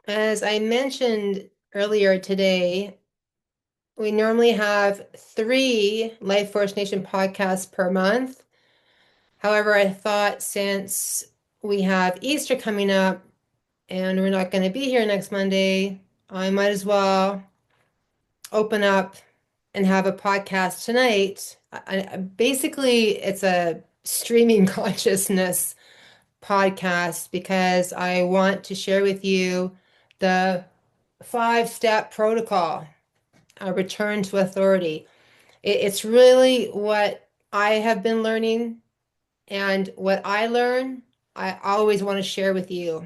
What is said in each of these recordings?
As I mentioned earlier today, we normally have three Life Force Nation podcasts per month. However, I thought since we have Easter coming up and we're not going to be here next Monday, I might as well open up and have a podcast tonight. Basically, it's a streaming consciousness podcast because I want to share with you the five-step protocol, a return to authority. It's really what I have been learning, and what I learn, I always want to share with you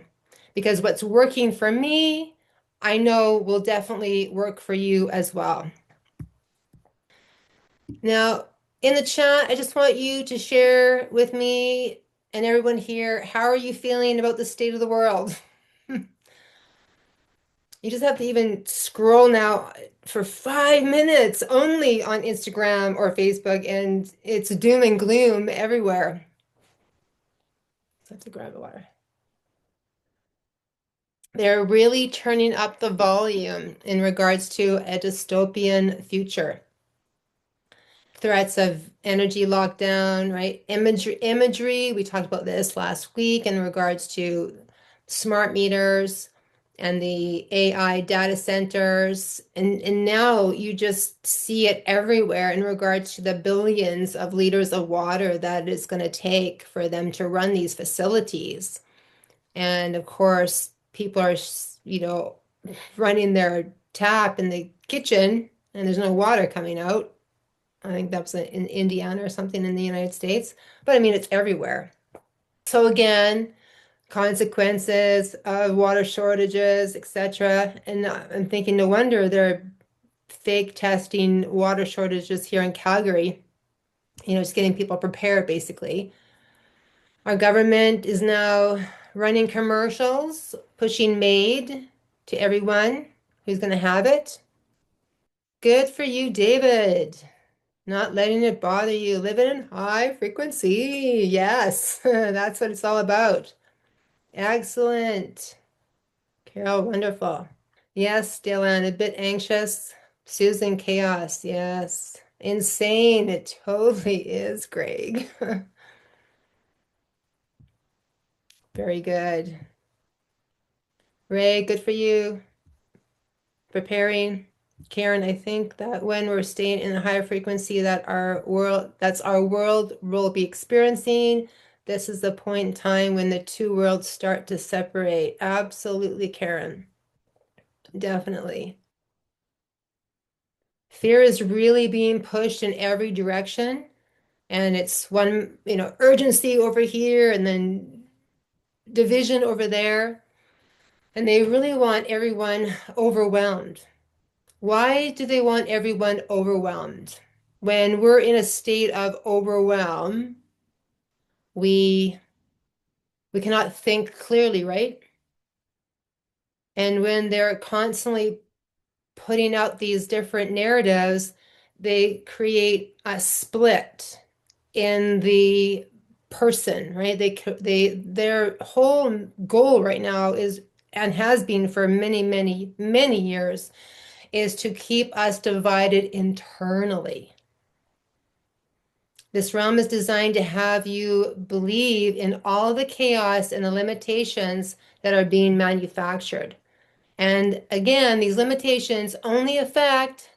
because what's working for me, I know will definitely work for you as well. Now, in the chat, I just want you to share with me and everyone here, how are you feeling about the state of the world? You just have to even scroll now for 5 minutes only on Instagram or Facebook, and it's doom and gloom everywhere. So I have to grab the water. They're really turning up the volume in regards to a dystopian future. Threats of energy lockdown, right? Imagery. We talked about this last week in regards to smart meters and the AI data centers. And now you just see it everywhere in regards to the billions of liters of water that it's going to take for them to run these facilities. And of course, people are, running their tap in the kitchen and there's no water coming out. I think that's in Indiana or something in the United States. But I mean, it's everywhere. So again, consequences of water shortages, etc. And I'm thinking, no wonder they're fake testing water shortages here in Calgary, just getting people prepared, basically. Our government is now running commercials, pushing MAID to everyone who's going to have it. Good for you, David. Not letting it bother you, living in high frequency. Yes, that's what it's all about. Excellent. Carol, wonderful. Yes, Dylan, a bit anxious. Susan, chaos. Yes. Insane. It totally is, Greg. Very good. Ray, good for you. Preparing. Karen, I think that when we're staying in a higher frequency that's our world will be experiencing. This is the point in time when the two worlds start to separate. Absolutely, Karen. Definitely. Fear is really being pushed in every direction, and it's one, urgency over here and then division over there. And they really want everyone overwhelmed. Why do they want everyone overwhelmed? When we're in a state of overwhelm, we we cannot think clearly, right? And when they're constantly putting out these different narratives, they create a split in the person, right? Their whole goal right now is, and has been for many, many, many years, is to keep us divided internally. This realm is designed to have you believe in all the chaos and the limitations that are being manufactured. And again, these limitations only affect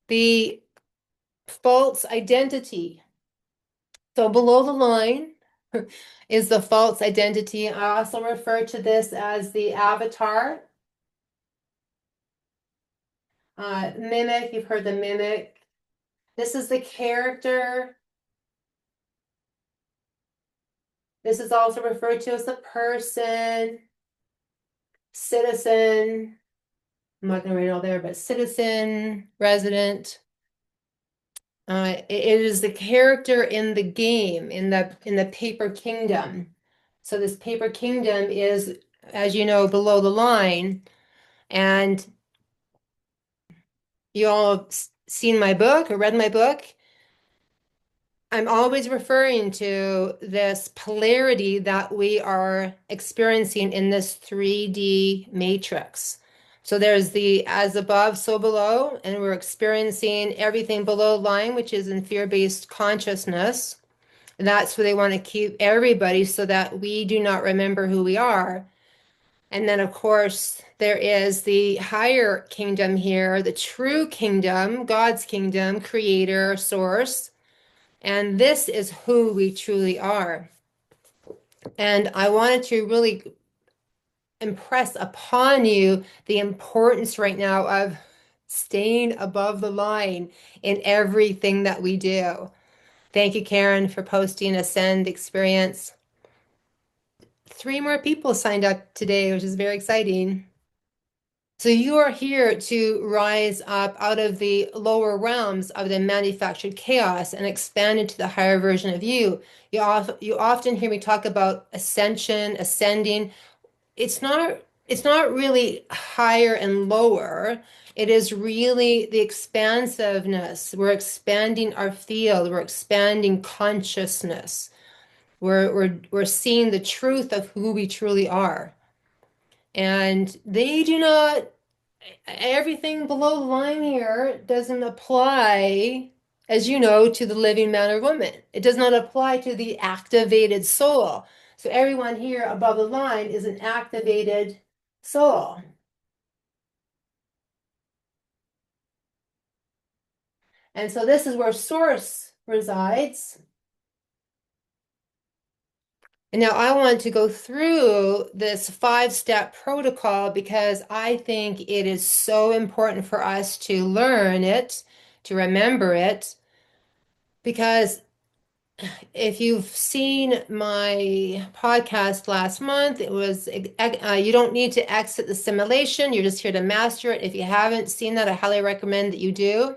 the false identity. So below the line is the false identity. I also refer to this as the avatar. Mimic, you've heard the mimic. This is the character. This is also referred to as the person, citizen. I'm not going to read it all there, but citizen, resident. It is the character in the game, in the paper kingdom. So this paper kingdom is, as you know, below the line. And you all have seen my book or read my book. I'm always referring to this polarity that we are experiencing in this 3D matrix. So there's the as above, so below, and we're experiencing everything below line, which is in fear-based consciousness. And that's where they want to keep everybody so that we do not remember who we are. And then, of course, there is the higher kingdom here, the true kingdom, God's kingdom, creator, source. And this is who we truly are. And I wanted to really impress upon you the importance right now of staying above the line in everything that we do. Thank you, Karen, for posting Ascend Experience. 3 more people signed up today, which is very exciting. So you are here to rise up out of the lower realms of the manufactured chaos and expand into the higher version of you. You often hear me talk about ascension, ascending. It's not really higher and lower. It is really the expansiveness. We're expanding our field. We're expanding consciousness. We're seeing the truth of who we truly are. And they do not, everything below the line here doesn't apply, as you know, to the living man or woman. It does not apply to the activated soul. So everyone here above the line is an activated soul. And so this is where source resides. And now I want to go through this 5-step protocol because I think it is so important for us to learn it, to remember it, because if you've seen my podcast last month, it was you don't need to exit the simulation. You're just here to master it. If you haven't seen that, I highly recommend that you do.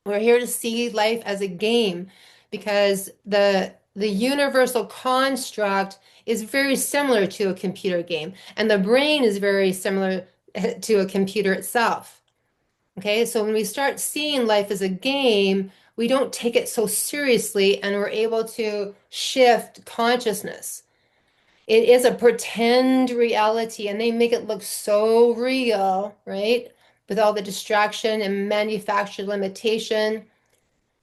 We're here to see life as a game because the universal construct is very similar to a computer game, and the brain is very similar to a computer itself. Okay, so when we start seeing life as a game, we don't take it so seriously and we're able to shift consciousness. It is a pretend reality and they make it look so real, right? With all the distraction and manufactured limitation.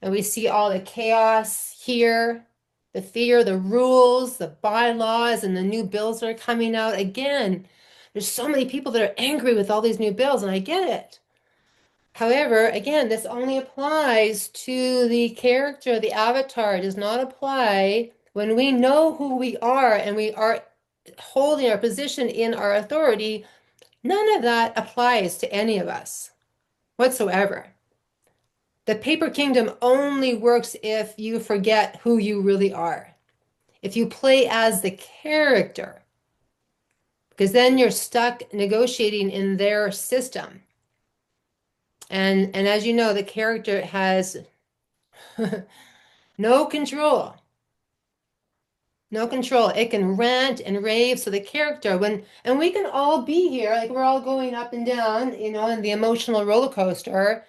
And we see all the chaos here, the fear, the rules, the bylaws, and the new bills that are coming out. Again, there's so many people that are angry with all these new bills, and I get it. However, again, this only applies to the character, the avatar. It does not apply when we know who we are and we are holding our position in our authority. None of that applies to any of us whatsoever. The paper kingdom only works if you forget who you really are. If you play as the character, because then you're stuck negotiating in their system. And as you know, the character has no control. No control. It can rant and rave. So the character, and we can all be here, like we're all going up and down, in the emotional roller coaster.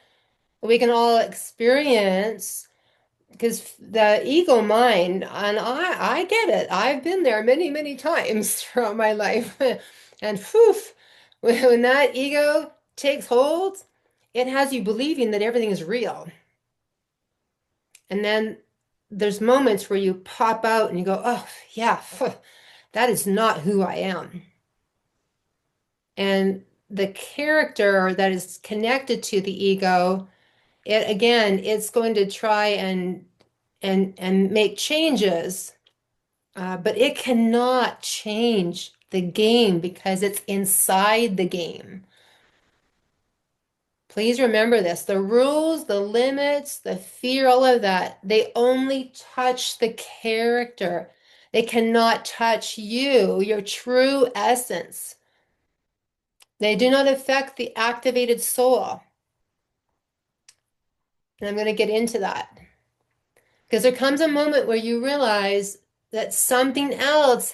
We can all experience because the ego mind, and I get it. I've been there many, many times throughout my life. And whew, when that ego takes hold, it has you believing that everything is real. And then there's moments where you pop out and you go, oh, yeah, that is not who I am. And the character that is connected to the ego, it's going to try and make changes, but it cannot change the game because it's inside the game. Please remember this. The rules, the limits, the fear, all of that, they only touch the character. They cannot touch you, your true essence. They do not affect the activated soul. And I'm going to get into that. Because there comes a moment where you realize that something else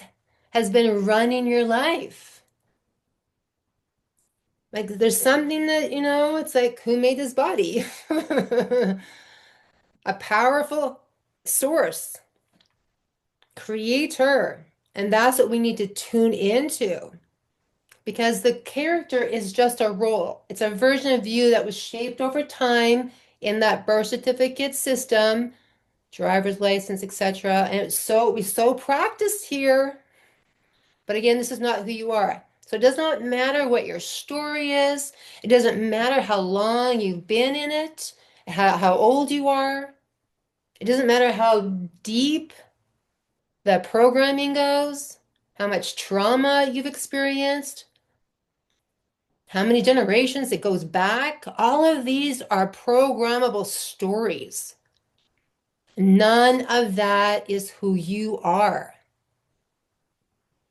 has been running your life. Like there's something that, it's like, who made this body? A powerful source, creator. And that's what we need to tune into because the character is just a role. It's a version of you that was shaped over time in that birth certificate system, driver's license, etc. And it's so we so practiced here. But again, this is not who you are. So it does not matter what your story is. It doesn't matter how long you've been in it, how old you are. It doesn't matter how deep the programming goes, how much trauma you've experienced, how many generations it goes back. All of these are programmable stories. None of that is who you are.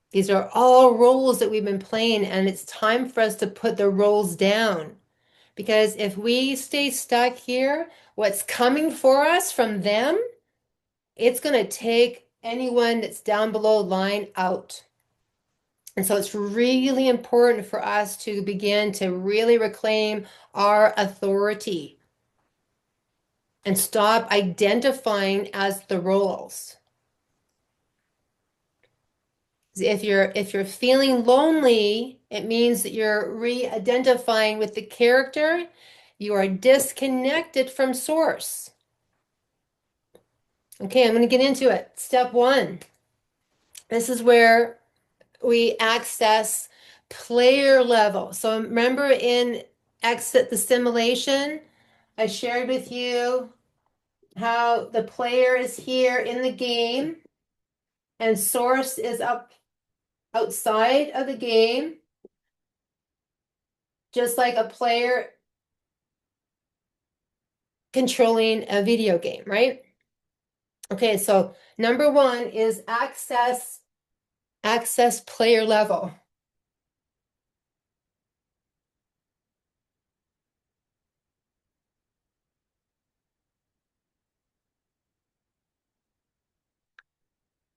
These are all roles that we've been playing, and it's time for us to put the roles down. Because if we stay stuck here, what's coming for us from them, it's going to take anyone that's down below line out. And so it's really important for us to begin to really reclaim our authority and stop identifying as the roles. If you're feeling lonely, it means that you're re-identifying with the character. You are disconnected from source. Okay, I'm going to get into it. Step one. This is where we access player level. So remember in Exit the Simulation, I shared with you how the player is here in the game and source is up outside of the game, just like a player controlling a video game, right? Okay, so number one is access player level.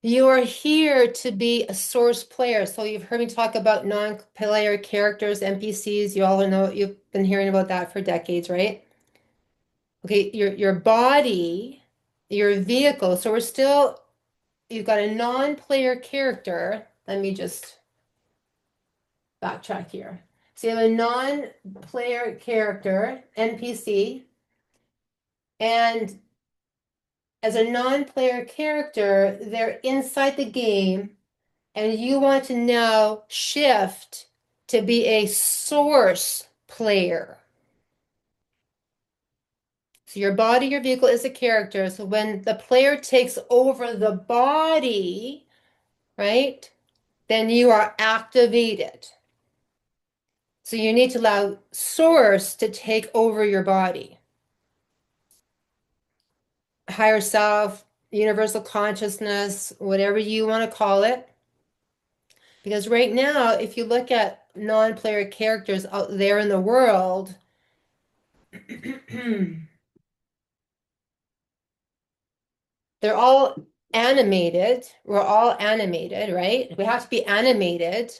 You are here to be a source player. So you've heard me talk about non-player characters, NPCs. You all know you've been hearing about that for decades, right? Okay, your body, your vehicle. So you've got a non-player character. Let me just backtrack here. So you have a non-player character, NPC, and as a non-player character, they're inside the game, and you want to now shift to be a source player. So your body, your vehicle is a character. So when the player takes over the body, right, then you are activated. So you need to allow source to take over your body. Higher self, universal consciousness, whatever you want to call it. Because right now, if you look at non-player characters out there in the world, they're all animated. We're all animated, right? We have to be animated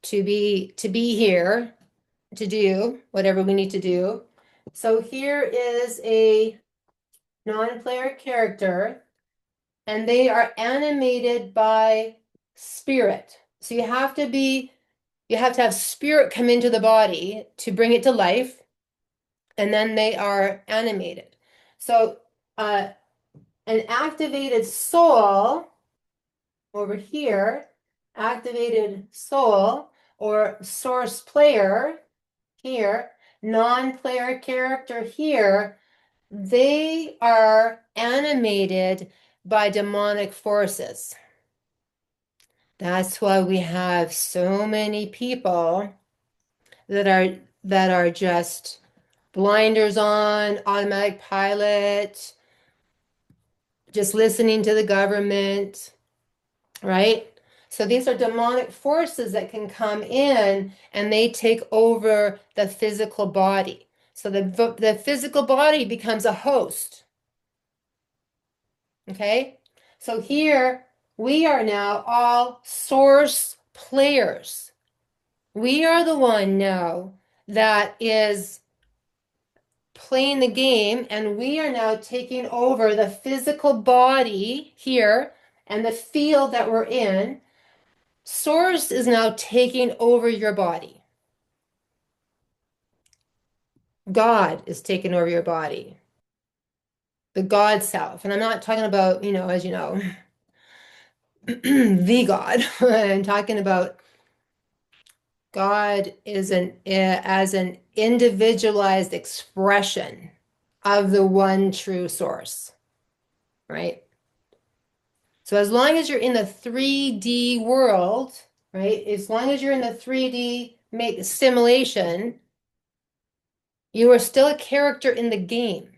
to be here to do whatever we need to do. So here is a non-player character, and they are animated by spirit. So you have to have spirit come into the body to bring it to life, and then they are animated. So an activated soul over here, activated soul or source player here, non-player character here, they are animated by demonic forces. That's why we have so many people that are just blinders on, automatic pilot, just listening to the government, right? So these are demonic forces that can come in and they take over the physical body. So the physical body becomes a host. Okay? So here we are now all source players. We are the one now that is playing the game, and we are now taking over the physical body here and the field that we're in. Source is now taking over your body. God is taking over your body. The God self. And I'm not talking about, as you know, the God. I'm talking about God is as an individualized expression of the one true source, right? So as long as you're in the 3D world, right? As long as you're in the 3D simulation, you are still a character in the game.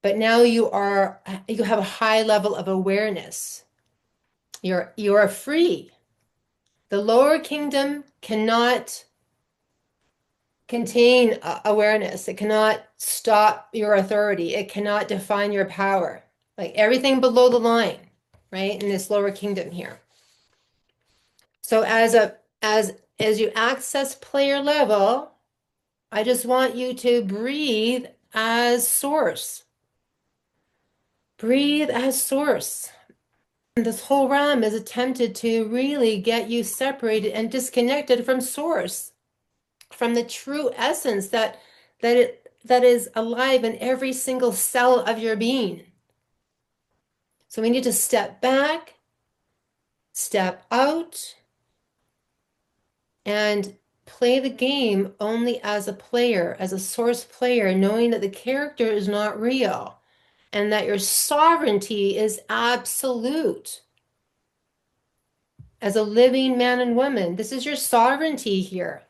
But now you have a high level of awareness. You are free. The lower kingdom cannot contain awareness. It cannot stop your authority. It cannot define your power. Like everything below the line, right? In this lower kingdom here. So as you access player level, I just want you to breathe as source. Breathe as source. This whole realm is attempted to really get you separated and disconnected from source, from the true essence that is alive in every single cell of your being. So we need to step back, step out, and play the game only as a player, as a source player, knowing that the character is not real and that your sovereignty is absolute. As a living man and woman, this is your sovereignty here.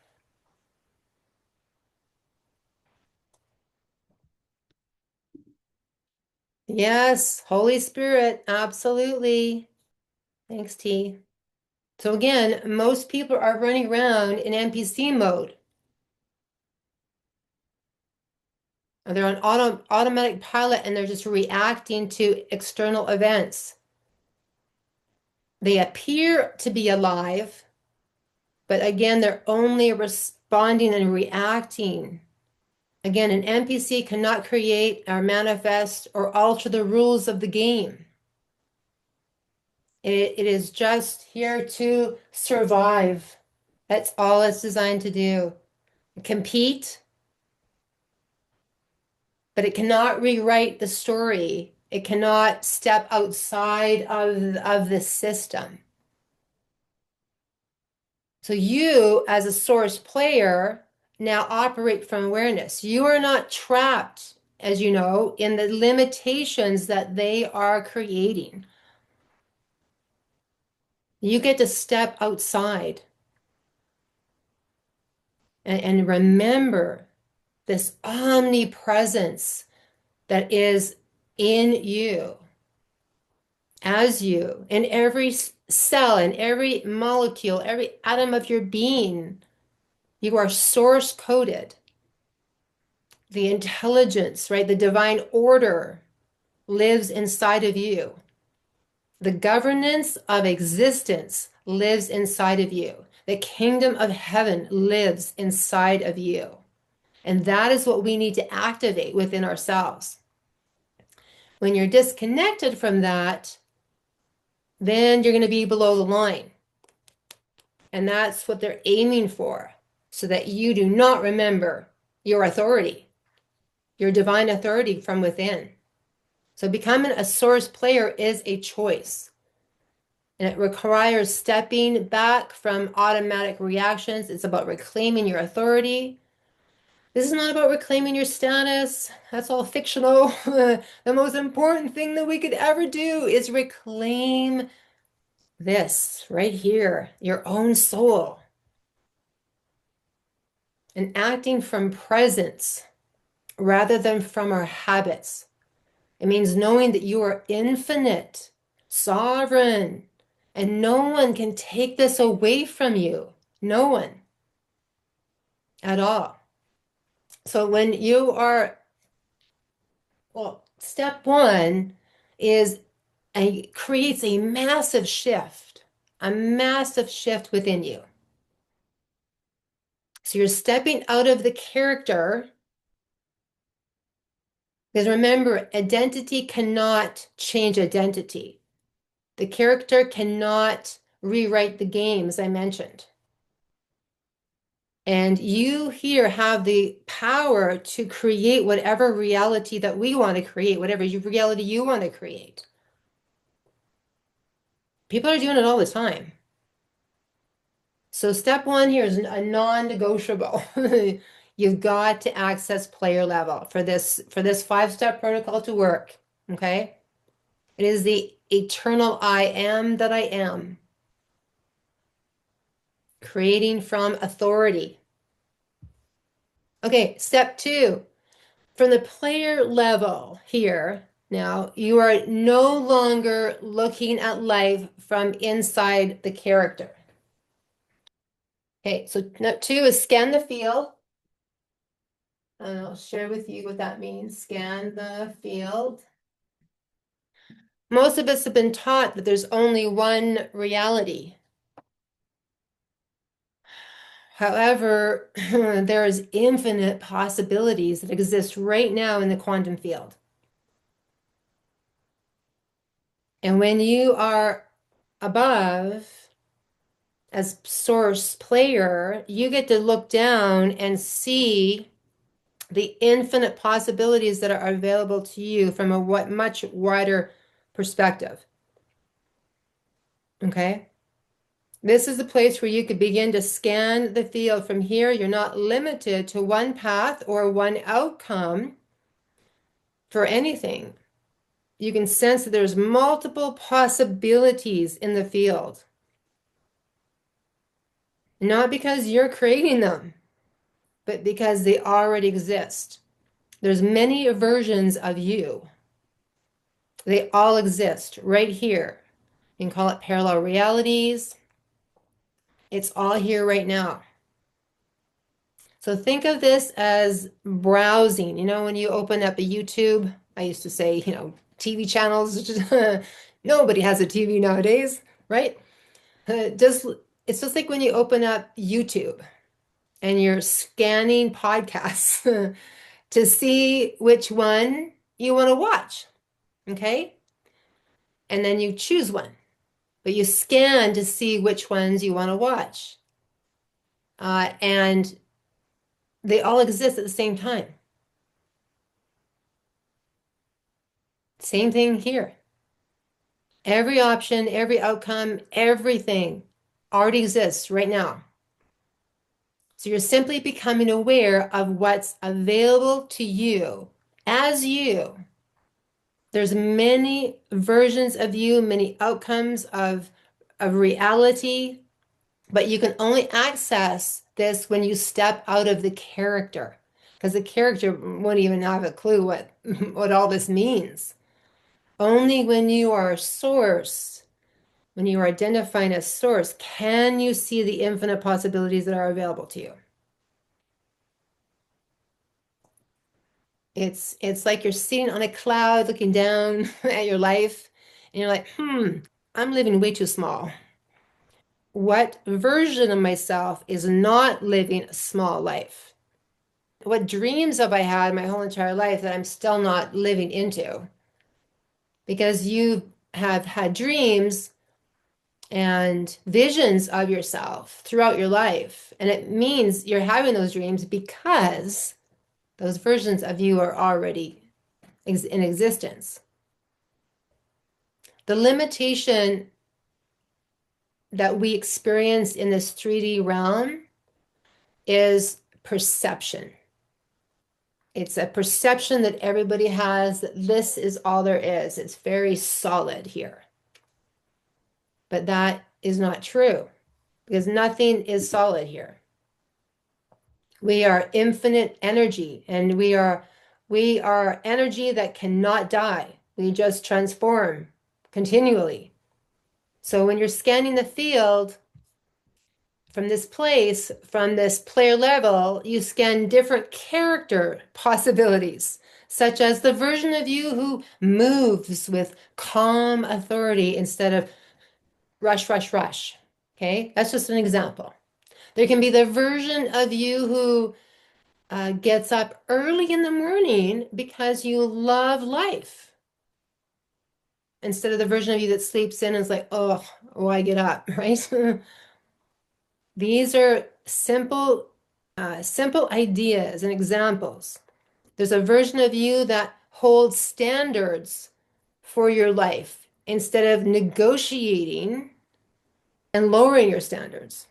Yes, Holy Spirit, absolutely. Thanks, T. So again, most people are running around in NPC mode. They're on automatic pilot and they're just reacting to external events. They appear to be alive, but again, they're only responding and reacting. Again, an NPC cannot create or manifest or alter the rules of the game. It is just here to survive. That's all it's designed to do. Compete, but it cannot rewrite the story. It cannot step outside of the system. So you, as a source player, now operate from awareness. You are not trapped, as you know, in the limitations that they are creating. You get to step outside and remember this omnipresence that is in you, as you, in every cell, in every molecule, every atom of your being. You are source coded. The intelligence, right? The divine order lives inside of you. The governance of existence lives inside of you. The kingdom of heaven lives inside of you. And that is what we need to activate within ourselves. When you're disconnected from that, then you're going to be below the line. And that's what they're aiming for, so that you do not remember your authority, your divine authority from within. So becoming a source player is a choice. And it requires stepping back from automatic reactions. It's about reclaiming your authority. This is not about reclaiming your status. That's all fictional. The most important thing that we could ever do is reclaim this right here, your own soul. And acting from presence rather than from our habits. It means knowing that you are infinite, sovereign, and no one can take this away from you. No one at all. So when you are, well, step one is creates a massive shift within you. So you're stepping out of the character Because remember, identity cannot change identity. The character cannot rewrite the game, as I mentioned. And you here have the power to create whatever reality that we want to create, whatever reality you want to create. People are doing it all the time. So step one here is a non-negotiable. You've got to access player level for this five-step protocol to work. Okay? It is the eternal I am that I am, creating from authority. Okay, step two. From the player level here, now you are no longer looking at life from inside the character. Okay, so step two is scan the field. And I'll share with you what that means. Scan the field. Most of us have been taught that there's only one reality. However, there is infinite possibilities that exist right now in the quantum field. And when you are above as source player, you get to look down and see the infinite possibilities that are available to you from a much wider perspective. Okay? This is the place where you could begin to scan the field from here. You're not limited to one path or one outcome for anything. You can sense that there's multiple possibilities in the field. Not because you're creating them, but because they already exist. There's many versions of you. They all exist right here. You can call it parallel realities. It's all here right now. So think of this as browsing. You know, when you open up a YouTube, I used to say, TV channels. Nobody has a TV nowadays, right? Just it's just like when you open up YouTube and you're scanning podcasts to see which one you want to watch, okay? And then you choose one, but you scan to see which ones you want to watch. And they all exist at the same time. Same thing here. Every option, every outcome, everything already exists right now. So you're simply becoming aware of what's available to you as you. There's many versions of you, many outcomes of reality, but you can only access this when you step out of the character, because the character won't even have a clue what all this means. Only when you are a source, when you are identifying as source, can you see the infinite possibilities that are available to you. It's like you're sitting on a cloud looking down at your life, and you're like, I'm living way too small. What version of myself is not living a small life? What dreams have I had my whole entire life that I'm still not living into? Because you have had dreams and visions of yourself throughout your life. And it means you're having those dreams because those versions of you are already in existence. The limitation that we experience in this 3D realm is perception. It's a perception that everybody has that this is all there is. It's very solid here. But that is not true because nothing is solid here. We are infinite energy, and we are energy that cannot die. We just transform continually. So when you're scanning the field from this place, from this player level, you scan different character possibilities, such as the version of you who moves with calm authority instead of rush, rush, rush. Okay, that's just an example. There can be the version of you who gets up early in the morning because you love life, instead of the version of you that sleeps in and is like, oh, why get up, right? These are simple ideas and examples. There's a version of you that holds standards for your life instead of negotiating and lowering your standards,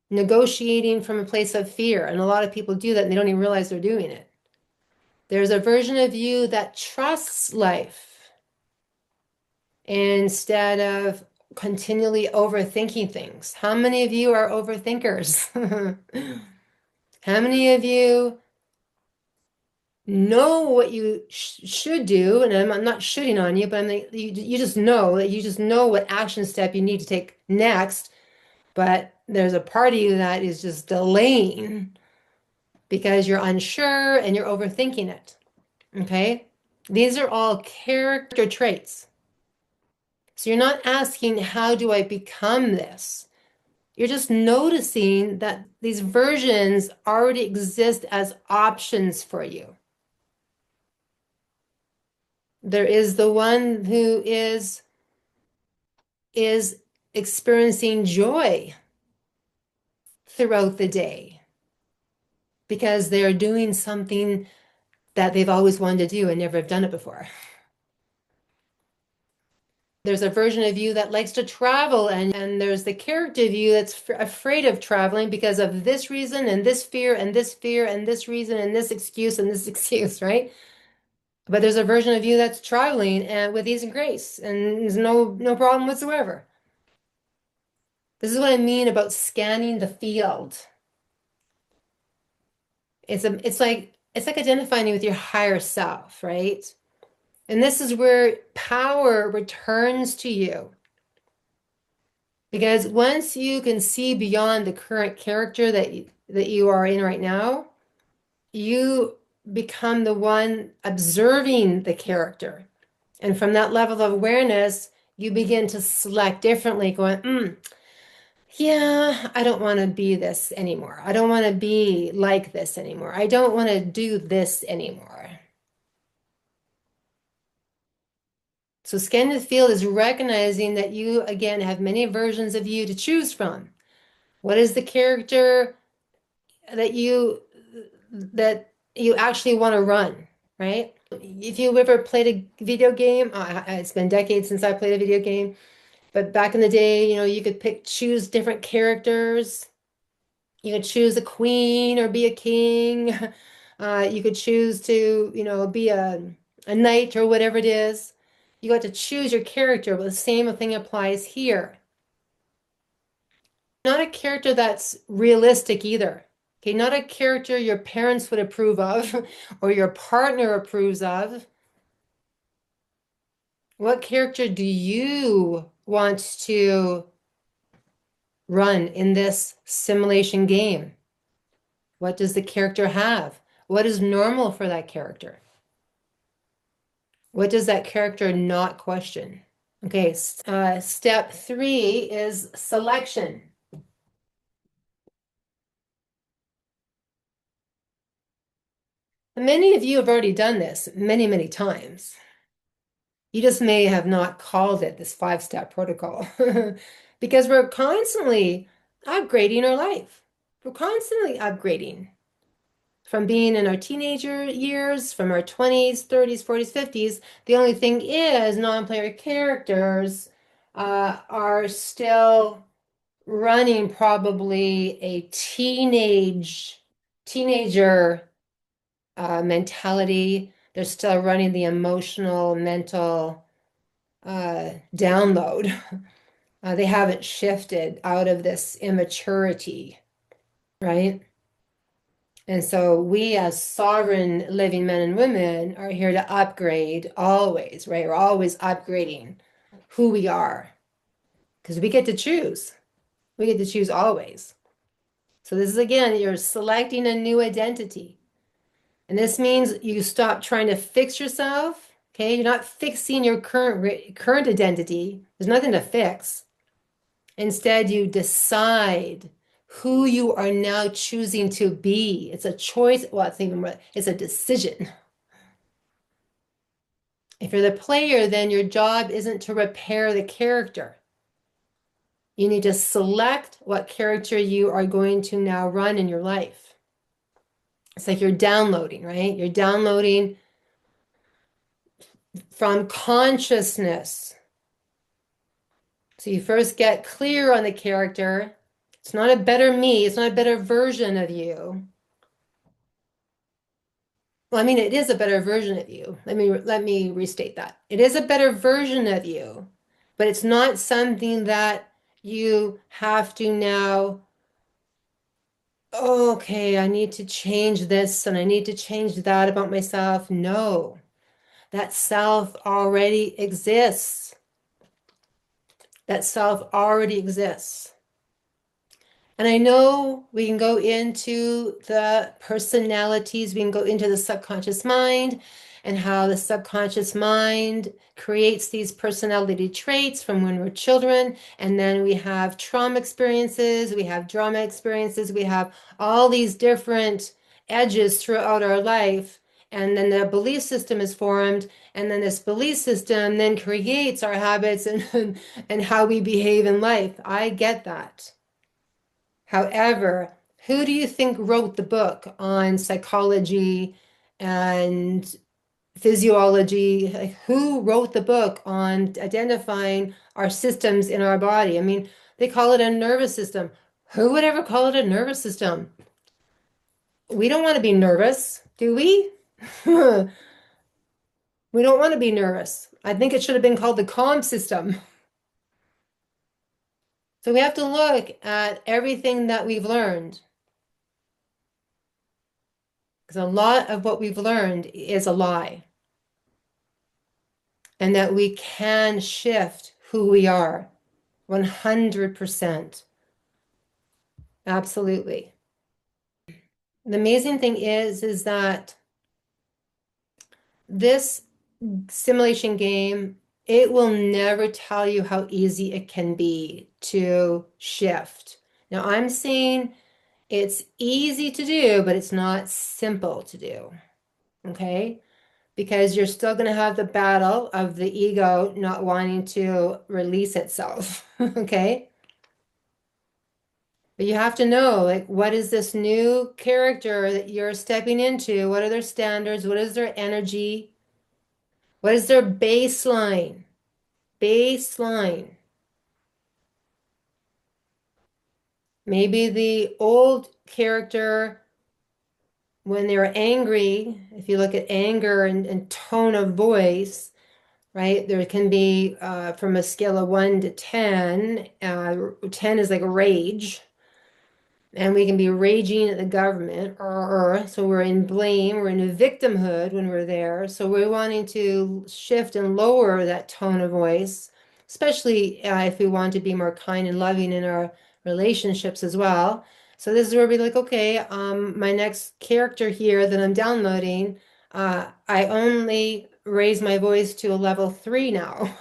negotiating from a place of fear. And a lot of people do that and they don't even realize they're doing it. There's a version of you that trusts life instead of continually overthinking things. How many of you are overthinkers? How many of you know what you should do? And I'm not shooting on you, but I'm like, you just know that you just know what action step you need to take next. But there's a part of you that is just delaying because you're unsure and you're overthinking it. Okay? These are all character traits. So you're not asking, how do I become this? You're just noticing that these versions already exist as options for you. There is the one who is experiencing joy throughout the day because they're doing something that they've always wanted to do and never have done it before. There's a version of you that likes to travel, and there's the character of you that's afraid of traveling because of this reason and this fear and this fear and this reason and this excuse, right? But there's a version of you that's traveling and with ease and grace, and there's no problem whatsoever. This is what I mean about scanning the field. It's like identifying with your higher self, right? And this is where power returns to you. Because once you can see beyond the current character that you are in right now, you become the one observing the character. And from that level of awareness, you begin to select differently, going, yeah, I don't want to be this anymore. I don't want to be like this anymore. I don't want to do this anymore. So scanning the field is recognizing that you, again, have many versions of you to choose from. What is the character that you actually want to run, right? If you ever played a video game, it's been decades since I played a video game, but back in the day, you could choose different characters. You could choose a queen or be a king. You could choose to, be a knight or whatever it is. You got to choose your character, but the same thing applies here. Not a character that's realistic either. Okay, not a character your parents would approve of or your partner approves of. What character do you want to run in this simulation game? What does the character have? What is normal for that character? What does that character not question? Okay, step 3 is selection. Many of you have already done this many, many times. You just may have not called it this 5-step protocol because we're constantly upgrading our life. We're constantly upgrading from being in our teenager years, from our 20s, 30s, 40s, 50s. The only thing is non-player characters are still running probably a teenager mentality. They're still running the emotional, mental download. They haven't shifted out of this immaturity, right? And so we as sovereign living men and women are here to upgrade always, right? We're always upgrading who we are because we get to choose. We get to choose always. So this is, again, you're selecting a new identity. And this means you stop trying to fix yourself. Okay, you're not fixing your current identity. There's nothing to fix. Instead, you decide who you are now choosing to be. It's a choice. Well, it's even more, it's a decision. If you're the player, then your job isn't to repair the character. You need to select what character you are going to now run in your life. It's like you're downloading, right? You're downloading from consciousness. So you first get clear on the character. It's not a better me, it's not a better version of you. Well, I mean, it is a better version of you. Let me restate that. It is a better version of you, but it's not something that you have to now, "Oh, okay, I need to change this and I need to change that about myself." No, that self already exists. That self already exists. And I know we can go into the personalities, we can go into the subconscious mind and how the subconscious mind creates these personality traits from when we're children. And then we have trauma experiences, we have drama experiences, we have all these different edges throughout our life. And then the belief system is formed. And then this belief system then creates our habits and how we behave in life. I get that. However, who do you think wrote the book on psychology and physiology? Like, who wrote the book on identifying our systems in our body? I mean, they call it a nervous system. Who would ever call it a nervous system? We don't want to be nervous, do we? We don't want to be nervous. I think it should have been called the calm system. So we have to look at everything that we've learned. Because a lot of what we've learned is a lie. And that we can shift who we are 100%. Absolutely. The amazing thing is that this simulation game, it will never tell you how easy it can be to shift. Now, I'm saying it's easy to do, but it's not simple to do. Okay? Because you're still going to have the battle of the ego not wanting to release itself. Okay? But you have to know, like, what is this new character that you're stepping into? What are their standards? What is their energy? What is their baseline? Baseline. Maybe the old character, when they were angry, if you look at anger and tone of voice, right? There can be from a scale of 1 to 10. 10 is like rage. And we can be raging at the government, so we're in blame, we're in a victimhood when we're there. So we're wanting to shift and lower that tone of voice, especially if we want to be more kind and loving in our relationships as well. So this is where we're like, okay, my next character here that I'm downloading, I only raise my voice to a level 3 now.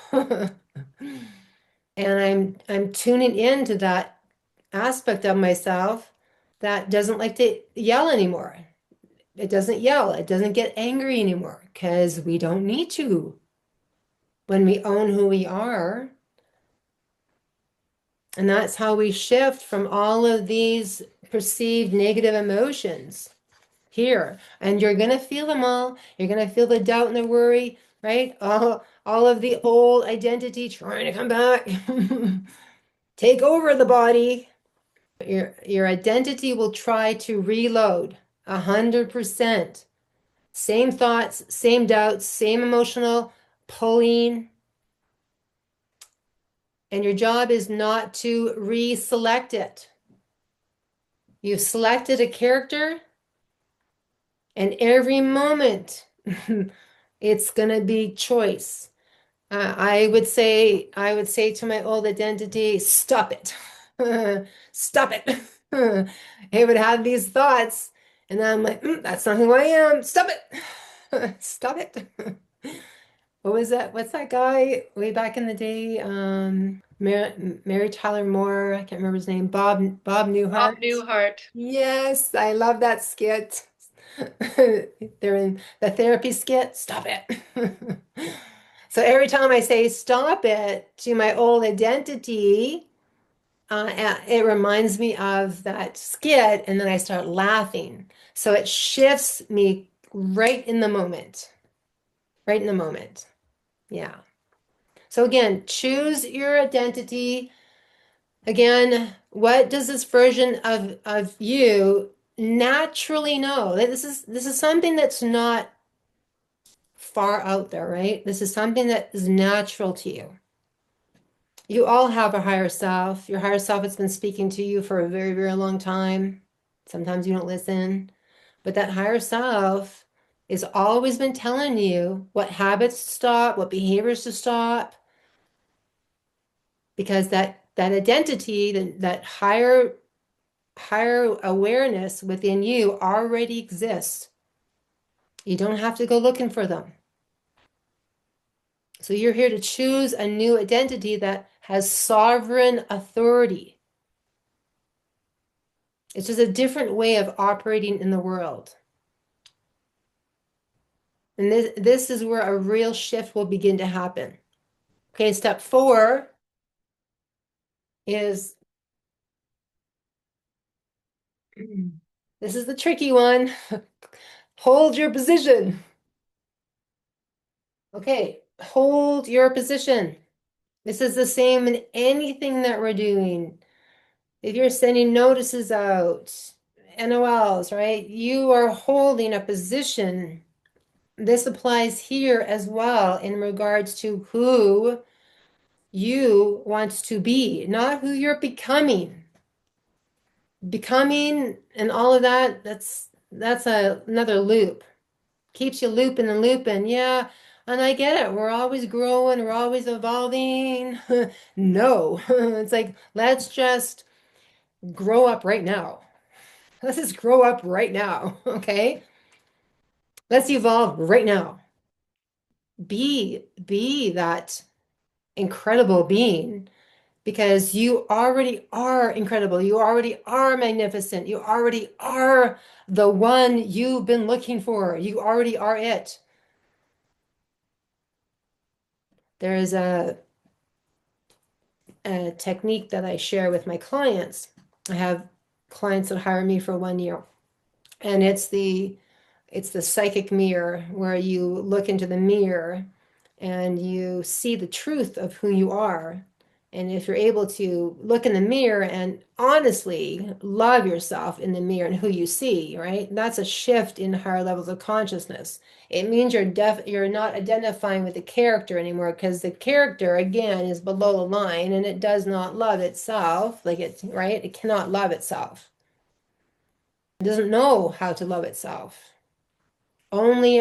And I'm tuning into that aspect of myself that doesn't like to yell anymore. It doesn't yell. It doesn't get angry anymore because we don't need to. When we own who we are, and that's how we shift from all of these perceived negative emotions here. And you're going to feel them all. You're going to feel the doubt and the worry, right? All of the old identity trying to come back, take over the body. Your identity will try to reload 100%. Same thoughts, same doubts, same emotional pulling. And your job is not to reselect it. You've selected a character, and every moment it's going to be choice. I would say to my old identity, stop it. Stop it. It would have these thoughts, and then I'm like, that's not who I am. Stop it. Stop it. What was that? What's that guy way back in the day? Mary Tyler Moore, I can't remember his name, Bob Bob Newhart. Newhart. Yes, I love that skit. They're in the therapy skit. Stop it. So every time I say stop it to my old identity, it reminds me of that skit, and then I start laughing. So it shifts me right in the moment, right in the moment. Yeah. So again, choose your identity. Again, what does this version of you naturally know? This is something that's not far out there, right? This is something that is natural to you. You all have a higher self. Your higher self has been speaking to you for a very, very long time. Sometimes you don't listen, but that higher self has always been telling you what habits to stop, what behaviors to stop, because that identity, that higher awareness within you already exists. You don't have to go looking for them. So you're here to choose a new identity that has sovereign authority. It's just a different way of operating in the world. And this is where a real shift will begin to happen. Okay, step 4 is this is the tricky one. Hold your position. Okay, hold your position. This is the same in anything that we're doing. If you're sending notices out, NOLs, right? You are holding a position. This applies here as well in regards to who you want to be, not who you're becoming. Becoming and all of that, that's another loop. Keeps you looping and looping. Yeah, and I get it. We're always growing, we're always evolving. No, it's like let's just grow up right now. Let's just grow up right now, okay? Let's evolve right now. Be that incredible being because you already are incredible. You already are magnificent. You already are the one you've been looking for. You already are it. There is a technique that I share with my clients. I have clients that hire me for 1 year, and it's the psychic mirror where you look into the mirror and you see the truth of who you are. And if you're able to look in the mirror and honestly love yourself in the mirror and who you see, right? That's a shift in higher levels of consciousness. It means you're not identifying with the character anymore because the character again is below the line and it does not love itself, like it's right? It cannot love itself. It doesn't know how to love itself. Only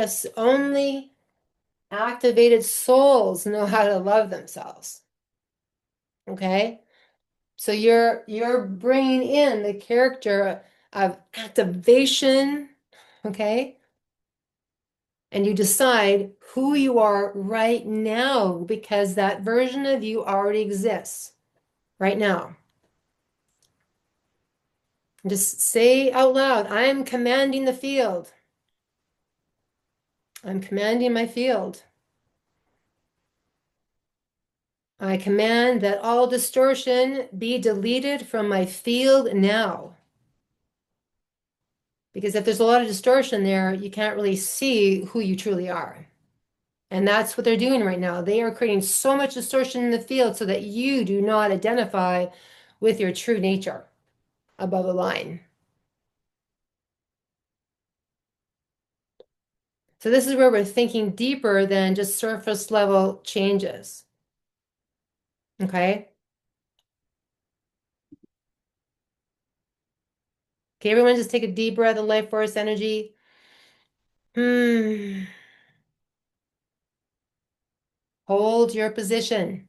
activated souls know how to love themselves. Okay? So you're bringing in the character of activation, okay? And you decide who you are right now because that version of you already exists right now. Just say out loud, I'm commanding the field. I'm commanding my field. I command that all distortion be deleted from my field now. Because if there's a lot of distortion there, you can't really see who you truly are. And that's what they're doing right now. They are creating so much distortion in the field so that you do not identify with your true nature above the line. So this is where we're thinking deeper than just surface level changes. Okay? Okay, everyone just take a deep breath of life force energy. Hmm. Hold your position.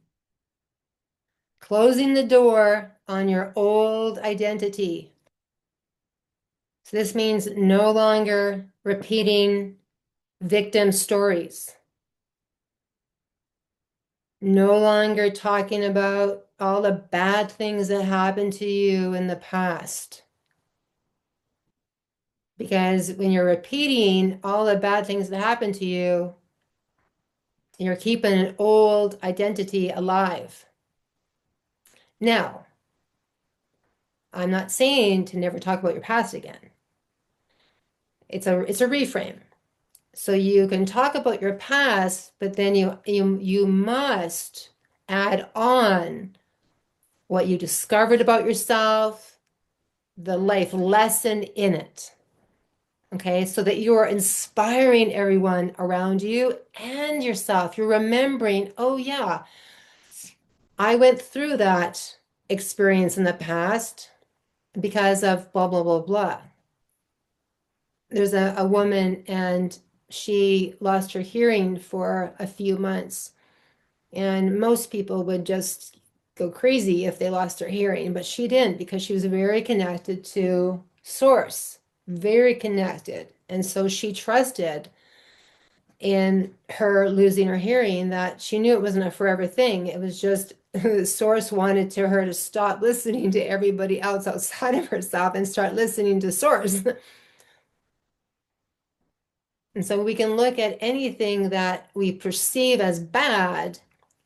Closing the door on your old identity. So this means no longer repeating victim stories. No longer talking about all the bad things that happened to you in the past. Because when you're repeating all the bad things that happened to you, you're keeping an old identity alive. Now, I'm not saying to never talk about your past again. It's a reframe. So you can talk about your past, but then you must add on what you discovered about yourself, the life lesson in it. Okay, so that you are inspiring everyone around you and yourself. You're remembering, oh yeah, I went through that experience in the past because of blah, blah, blah, blah. There's a woman and she lost her hearing for a few months. And most people would just go crazy if they lost their hearing, but she didn't because she was very connected to source, very connected. And so she trusted in her losing her hearing that she knew it wasn't a forever thing. It was just the source wanted to her to stop listening to everybody else outside of herself and start listening to source. And so we can look at anything that we perceive as bad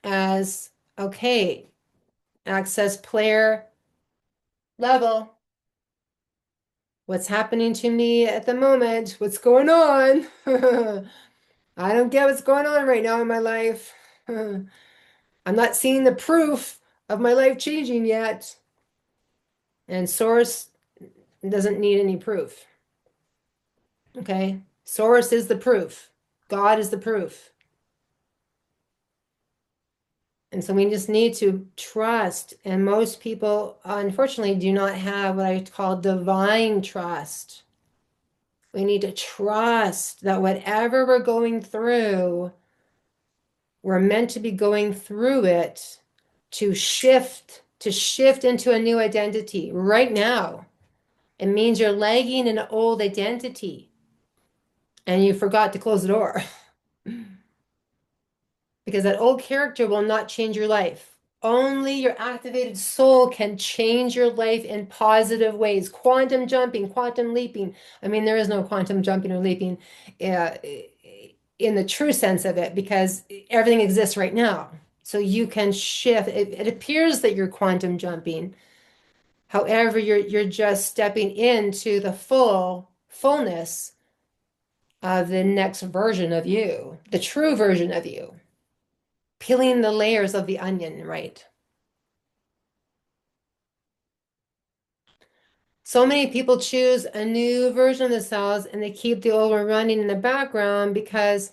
as, okay, access player level. What's happening to me at the moment? What's going on? I don't get what's going on right now in my life. I'm not seeing the proof of my life changing yet. And source doesn't need any proof. Okay? Source is the proof. God is the proof. And so we just need to trust. And most people, unfortunately, do not have what I call divine trust. We need to trust that whatever we're going through, we're meant to be going through it to shift into a new identity right now. It means you're lagging in an old identity and you forgot to close the door. Because that old character will not change your life. Only your activated soul can change your life in positive ways. Quantum jumping, quantum leaping. I mean, there is no quantum jumping or leaping in the true sense of it because everything exists right now. So you can shift. It appears that you're quantum jumping. However, you're just stepping into the fullness of the next version of you, the true version of you. Peeling the layers of the onion, right? So many people choose a new version of themselves and they keep the old one running in the background because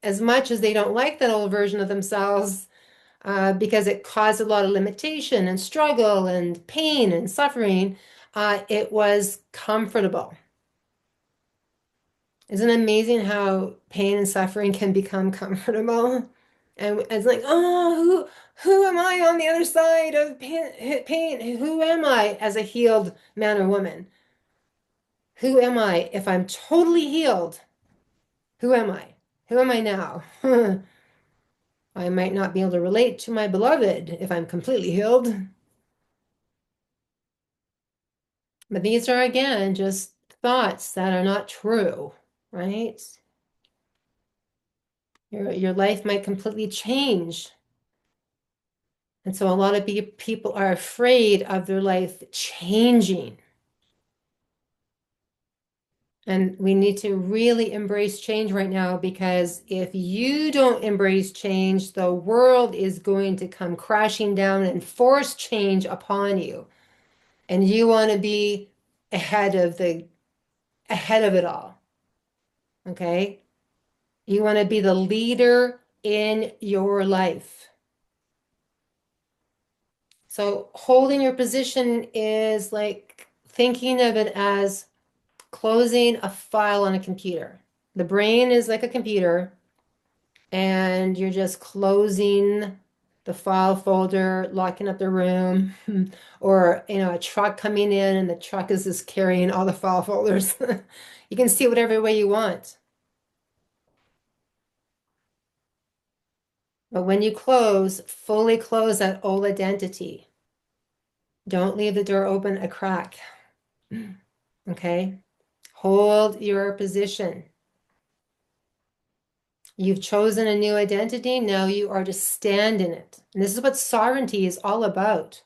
as much as they don't like that old version of themselves, because it caused a lot of limitation and struggle and pain and suffering, it was comfortable. Isn't it amazing how pain and suffering can become comfortable? And it's like, oh, who am I on the other side of pain? Who am I as a healed man or woman? Who am I if I'm totally healed? Who am I? Who am I now? I might not be able to relate to my beloved if I'm completely healed. But these are, again, just thoughts that are not true, right? Your life might completely change. And so a lot of people are afraid of their life changing. And we need to really embrace change right now because if you don't embrace change, the world is going to come crashing down and force change upon you. And you want to be ahead of it all. Okay? You want to be the leader in your life. So holding your position is like thinking of it as closing a file on a computer. The brain is like a computer, and you're just closing the file folder, locking up the room, or a truck coming in and the truck is just carrying all the file folders. You can see whatever way you want. But when you close, fully close that old identity. Don't leave the door open a crack. Okay? Hold your position. You've chosen a new identity. Now you are to stand in it. And this is what sovereignty is all about.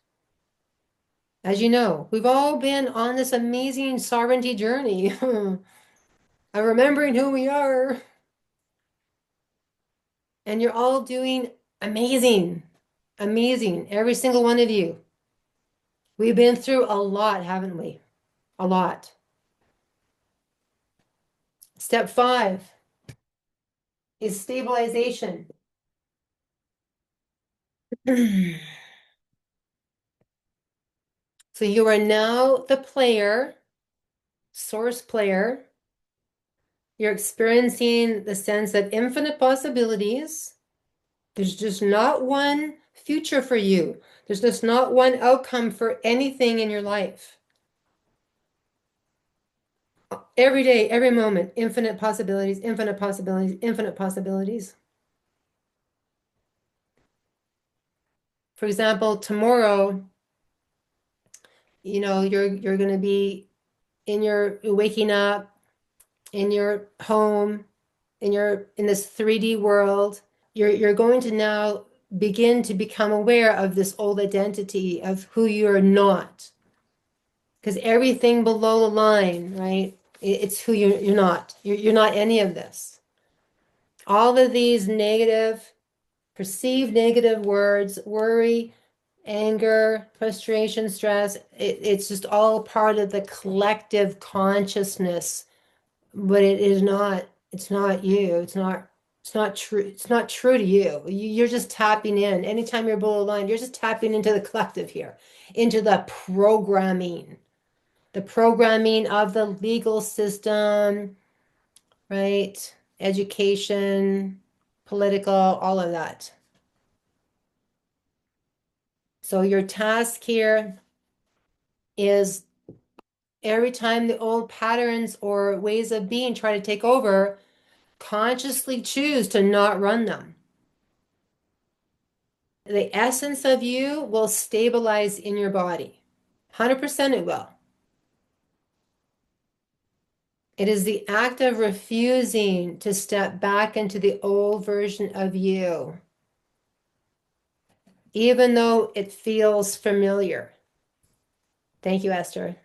As you know, we've all been on this amazing sovereignty journey of remembering who we are. And you're all doing amazing, amazing, every single one of you. We've been through a lot, haven't we? A lot. Step 5 is stabilization. So you are now the player, source player. You're experiencing the sense of infinite possibilities. There's just not one future for you. There's just not one outcome for anything in your life. Every day, every moment, infinite possibilities, infinite possibilities, infinite possibilities. For example, tomorrow, you're going to be in your waking up in your home, in this 3D world. You're going to now begin to become aware of this old identity of who you're not. Because everything below the line, right? It's who you're not. You're not any of this. All of these negative, perceived negative words, worry, anger, frustration, stress, it's just all part of the collective consciousness, but it's not you. It's not true. It's not true to you. You're just tapping in. Anytime you're below the line, you're just tapping into the collective here, into the programming of the legal system, right? Education, political, all of that. So your task here is every time the old patterns or ways of being try to take over, consciously choose to not run them. The essence of you will stabilize in your body. 100% it will. It is the act of refusing to step back into the old version of you, even though it feels familiar. Thank you, Esther.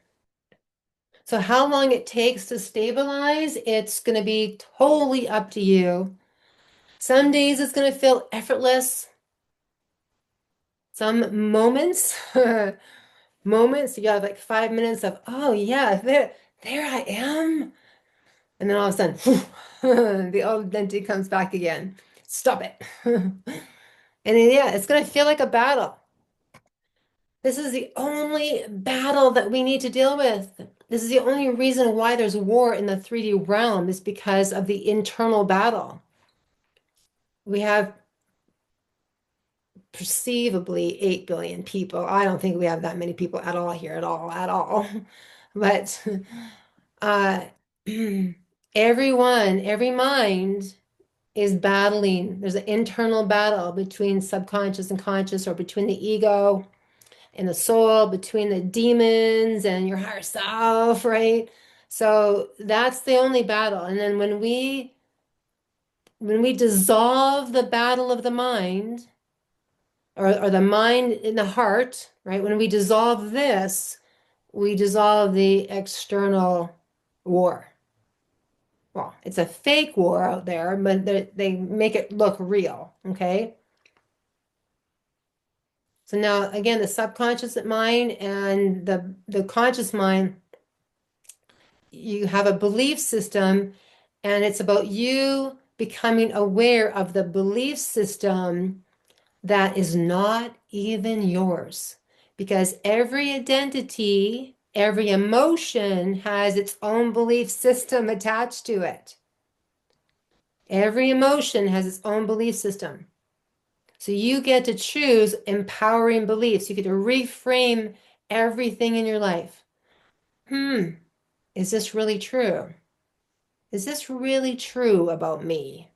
So how long it takes to stabilize, it's going to be totally up to you. Some days it's going to feel effortless. Some moments, moments, you have like 5 minutes of, oh yeah, there I am. And then all of a sudden, the old identity comes back again. Stop it. And then, yeah, it's going to feel like a battle. This is the only battle that we need to deal with. This is the only reason why there's war in the 3D realm is because of the internal battle. We have perceivably 8 billion people. I don't think we have that many people at all here, at all. But uh, every mind is battling. There's an internal battle between subconscious and conscious, or between the ego and the soul, between the demons and your higher self, right? So that's the only battle. And then when we dissolve the battle of the mind, or the mind in the heart, right? When we dissolve this, we dissolve the external war. Well, it's a fake war out there, but they make it look real, okay? So now, again, the subconscious mind and the conscious mind, you have a belief system, and it's about you becoming aware of the belief system that is not even yours. Because every identity, every emotion has its own belief system attached to it. Every emotion has its own belief system. So you get to choose empowering beliefs. You get to reframe everything in your life. Is this really true? Is this really true about me?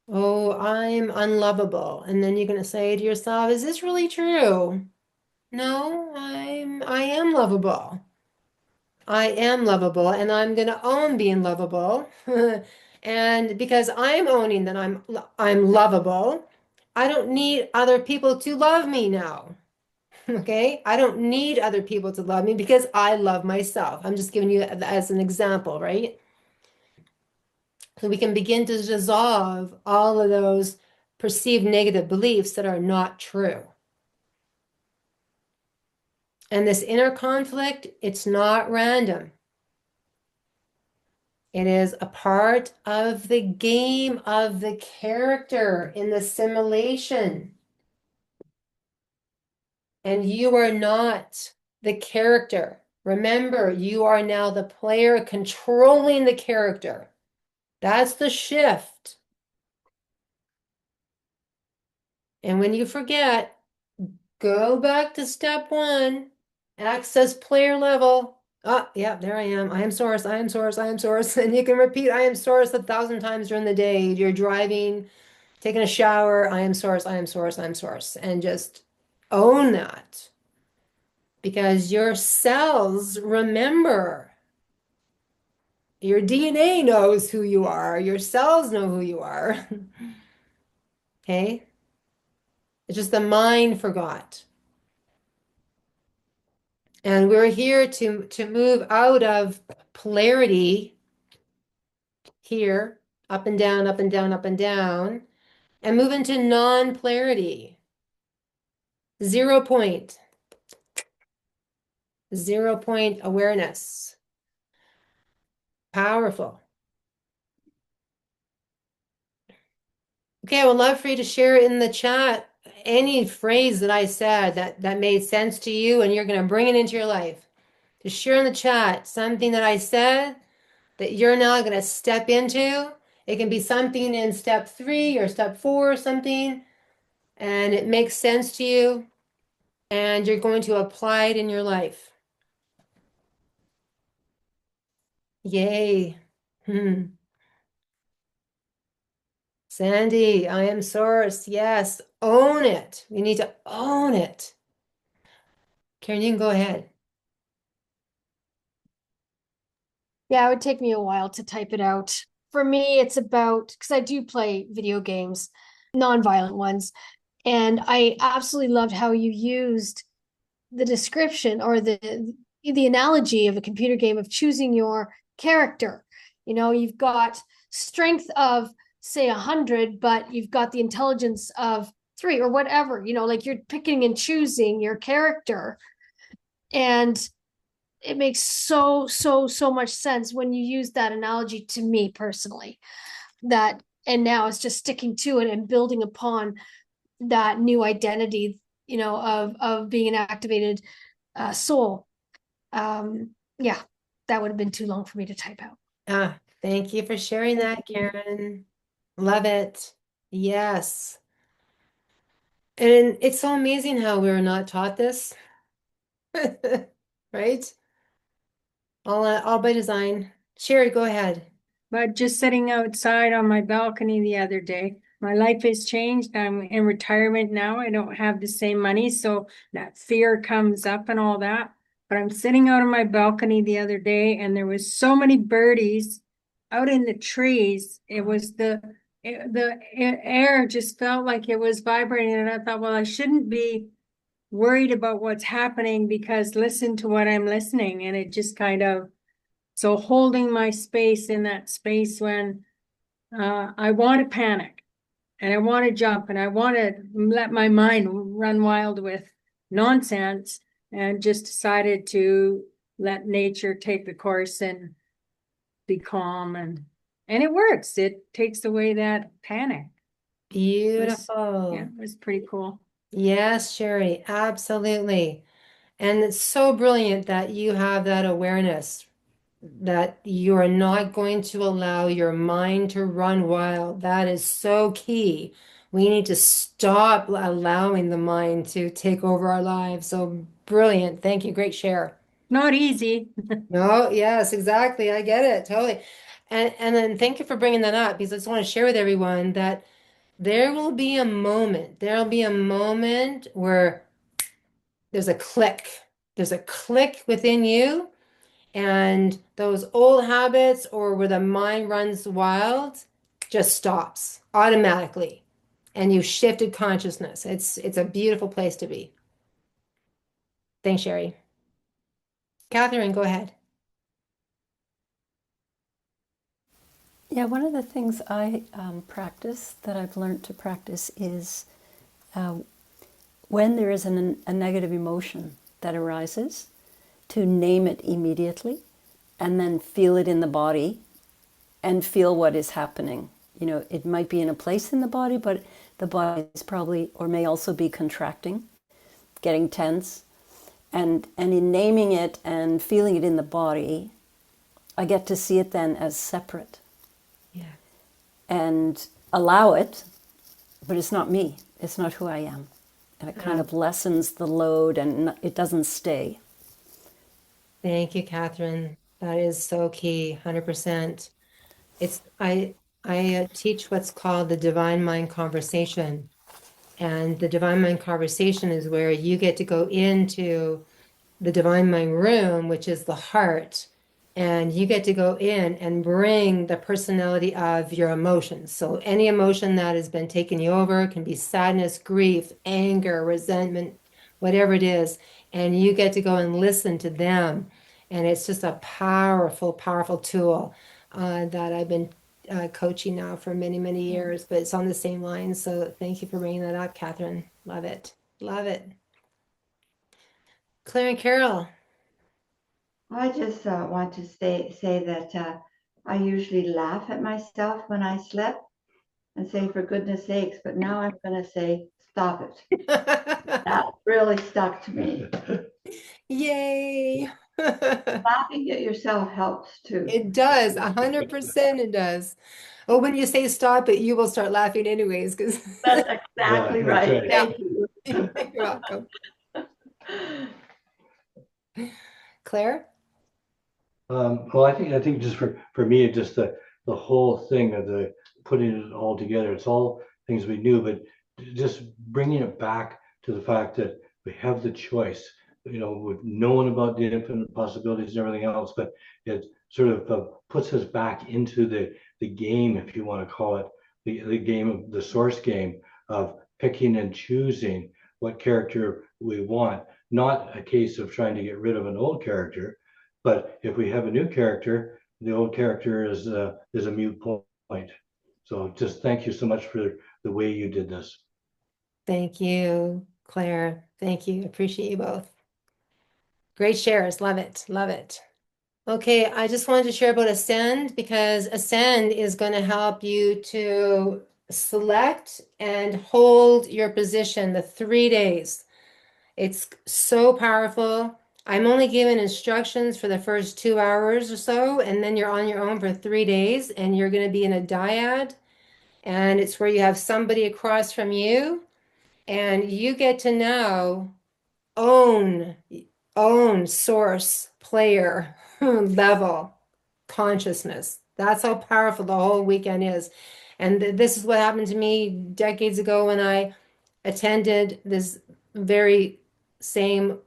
Oh, I'm unlovable. And then you're going to say to yourself, is this really true? No, I am lovable. I am lovable and I'm going to own being lovable. And because I'm owning that I'm lovable, I don't need other people to love me now. Okay? I don't need other people to love me because I love myself. I'm just giving you as an example, right? So we can begin to dissolve all of those perceived negative beliefs that are not true. And this inner conflict, it's not random. It is a part of the game of the character in the simulation. And you are not the character. Remember, you are now the player controlling the character. That's the shift. And when you forget, go back to step one, access player level. Ah, yeah, there I am. I am source. I am source. I am source. And you can repeat I am source 1,000 times during the day. You're driving, taking a shower. I am source. I am source. I am source. And just own that because your cells remember. Your DNA knows who you are. Your cells know who you are. Okay? It's just the mind forgot. And we're here to move out of polarity here, up and down, up and down, up and down, and move into non-polarity. 0 point, 0 point awareness. Powerful. Okay, I would love for you to share in the chat any phrase that I said that made sense to you and you're going to bring it into your life. Just share in the chat something that I said that you're now going to step into. It can be something in step 3 or step 4 or something, and it makes sense to you, and you're going to apply it in your life. Yay. Hmm. Sandy, I am source. Yes, own it. You need to own it. Karen, you can go ahead. Yeah, it would take me a while to type it out. For me, it's about because I do play video games, non-violent ones, and I absolutely loved how you used the description or the analogy of a computer game of choosing your character. You've got strength of say 100, but you've got the intelligence of 3 or whatever. Like you're picking and choosing your character, and it makes so much sense when you use that analogy to me personally. That and now it's just sticking to it and building upon that new identity, of being an activated soul. Yeah, that would have been too long for me to type out. Ah, thank you for sharing Thank that, you. Karen. Love it. Yes. And it's so amazing how we're not taught this, right? All by design. Sherry, go ahead. But just sitting outside on my balcony the other day, my life has changed. I'm in retirement now. I don't have the same money, so that fear comes up and all that. But I'm sitting out on my balcony the other day, and there was so many birdies out in the trees. It was the air just felt like it was vibrating, and I thought, well, I shouldn't be worried about what's happening because listen to what I'm listening, and it just kind of so holding my space in that space when I want to panic and I want to jump and I want to let my mind run wild with nonsense, and just decided to let nature take the course and be calm, and it works. It takes away that panic. It was, yeah, Beautiful. it was pretty cool. Yes, Sherry, absolutely. And it's so brilliant that you have that awareness that you are not going to allow your mind to run wild. That is so key. We need to stop allowing the mind to take over our lives. So brilliant. Thank you. Great share. Not easy. No, yes, exactly. I get it. Totally. And then thank you for bringing that up because I just want to share with everyone that there will be a moment. There'll be a moment where there's a click. There's a click within you, and those old habits or where the mind runs wild just stops automatically. And you've shifted consciousness. It's a beautiful place to be. Thanks, Sherry. Catherine, go ahead. Yeah, one of the things I practice that I've learned to practice is uh, when there is a negative emotion that arises, to name it immediately and then feel it in the body and feel what is happening. You know, it might be in a place in the body, but the body is probably, or may also be contracting, getting tense. And in naming it and feeling it in the body, I get to see it then as separate Yeah. and allow it, but it's not me. It's not who I am. And it kind Oh, of lessens the load and it doesn't stay. thank you, Catherine. That is so key, 100%. It's I teach what's called the divine mind conversation. And the divine mind conversation is where you get to go into the divine mind room, which is the heart, and you get to go in and bring the personality of your emotions. So any emotion that has been taking you over can be sadness, grief, anger, resentment, whatever it is, and you get to go and listen to them. And it's just a powerful, powerful tool that I've been coaching now for many, many years, but it's on the same line. So thank you for bringing that up, Catherine. Love it. Love it. Claire and Carol. I just want to say that I usually laugh at myself when I slip and say, for goodness sakes, but now I'm going to say, stop it. That really stuck to me. Yay. Laughing at yourself helps too. It does, 100% it does. Oh, when you say stop it, you will start laughing anyways, because That's exactly Yeah, that's right. right. yeah, Thank you. you're welcome. Claire? Well, I think just for me, just the whole thing of the putting it all together, it's all things we knew, but just bringing it back to the fact that we have the choice. You know, we've known about the infinite possibilities and everything else, but it sort of puts us back into the game, if you want to call it, the game of the source game of picking and choosing what character we want. Not a case of trying to get rid of an old character, but if we have a new character, the old character is a mute point. So just thank you so much for the way you did this. Thank you, Claire. Thank you. Appreciate you both. Great shares. Love it. Love it. Okay, I just wanted to share about Ascend because Ascend is going to help you to select and hold your position the 3 days. It's so powerful. I'm only giving instructions for the first 2 hours or so, and then you're on your own for 3 days, and you're going to be in a dyad. And it's where you have somebody across from you, and you get to now own own source player level consciousness. That's how powerful the whole weekend is. And this is what happened to me decades ago when I attended this very same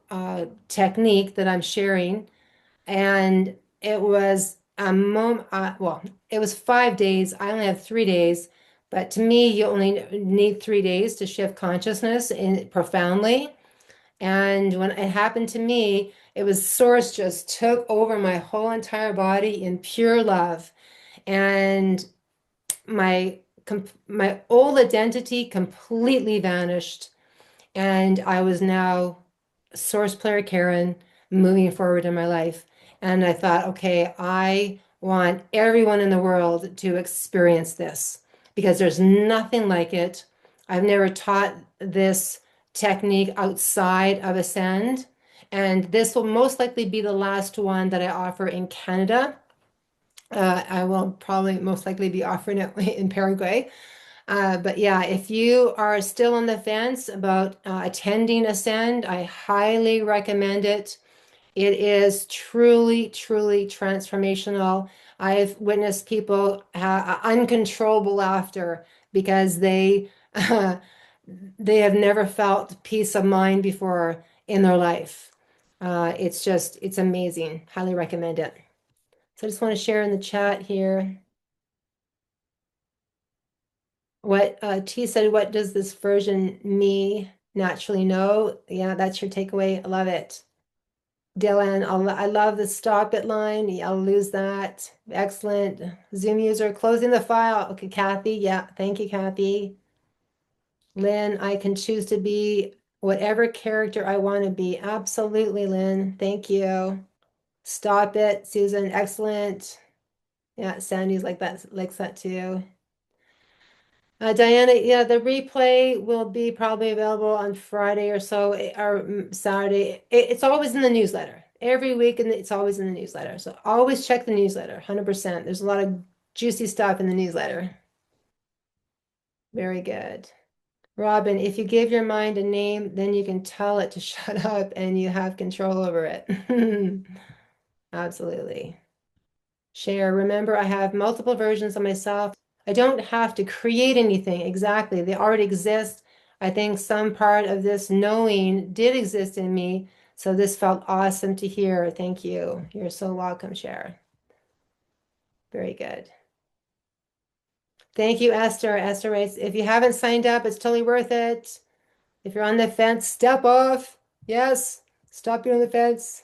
technique that I'm sharing. And it was a moment, well, it was 5 days. I only have 3 days. But to me, you only need 3 days to shift consciousness in profoundly. And when it happened to me, it was source just took over my whole entire body in pure love. And my old identity completely vanished. And I was now source player Karen moving forward in my life. And I thought, okay, I want everyone in the world to experience this because there's nothing like it. I've never taught this technique outside of Ascend. And this will most likely be the last one that I offer in Canada. I will probably most likely be offering it in Paraguay. But yeah, if you are still on the fence about attending Ascend, I highly recommend it. It is truly, truly transformational. I've witnessed people have uncontrollable laughter because they have never felt peace of mind before in their life. It's amazing. Highly recommend it. So I just want to share in the chat here what T said. What does this version me naturally know? Yeah, that's your takeaway. I love it. Dylan, I love the stop it line. Yeah, I'll lose that. Excellent. Zoom user closing the file. Okay, Kathy. Yeah, thank you, Kathy. Lynn, I can choose to be whatever character I want to be. Absolutely, Lynn. Thank you. Stop it, Susan. Excellent. Yeah, Sandy's like that, likes that too. Diana, yeah, the replay will be probably available on Friday or so, or Saturday. It's always in the newsletter. Every week, and it's always in the newsletter. So always check the newsletter, 100%. There's a lot of juicy stuff in the newsletter. Very good. Robin, if you give your mind a name, then you can tell it to shut up and you have control over it. Absolutely. Share. Remember, I have multiple versions of myself. I don't have to create anything exactly. They already exist. I think some part of this knowing did exist in me. So this felt awesome to hear. Thank you. You're so welcome, Cher. Very good. Thank you, Esther. Esther writes, if you haven't signed up, it's totally worth it. If you're on the fence, step off. Yes, stop being on the fence.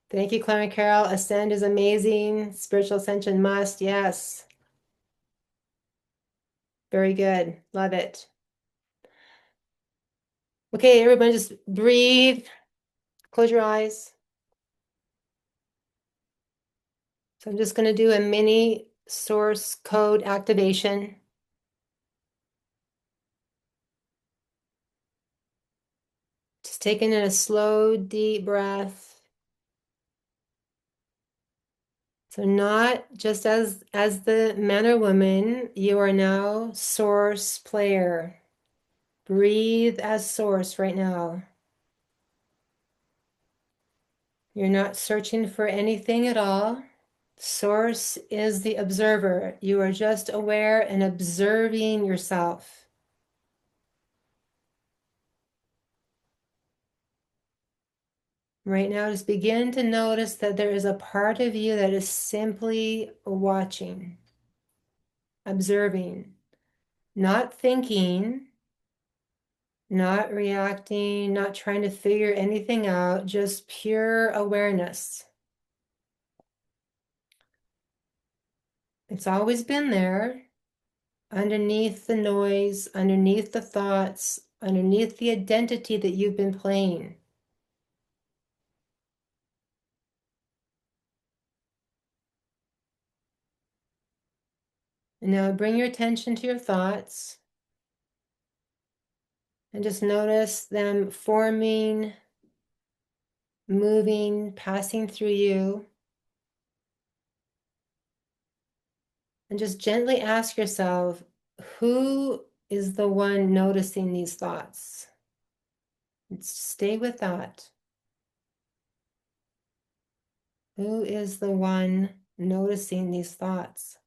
Thank you, Clara and Carol. Ascend is amazing. Spiritual ascension must. Yes. Very good. Love it. Okay, everybody just breathe. Close your eyes. So I'm just going to do a mini source code activation. Just taking in a slow, deep breath. So not just as the man or woman, you are now source player. Breathe as source right now. You're not searching for anything at all. Source is the observer. You are just aware and observing yourself. Right now, just begin to notice that there is a part of you that is simply watching, observing, not thinking, not reacting, not trying to figure anything out, just pure awareness. It's always been there, underneath the noise, underneath the thoughts, underneath the identity that you've been playing. And now bring your attention to your thoughts and just notice them forming, moving, passing through you. And just gently ask yourself, who is the one noticing these thoughts? And stay with that. Who is the one noticing these thoughts?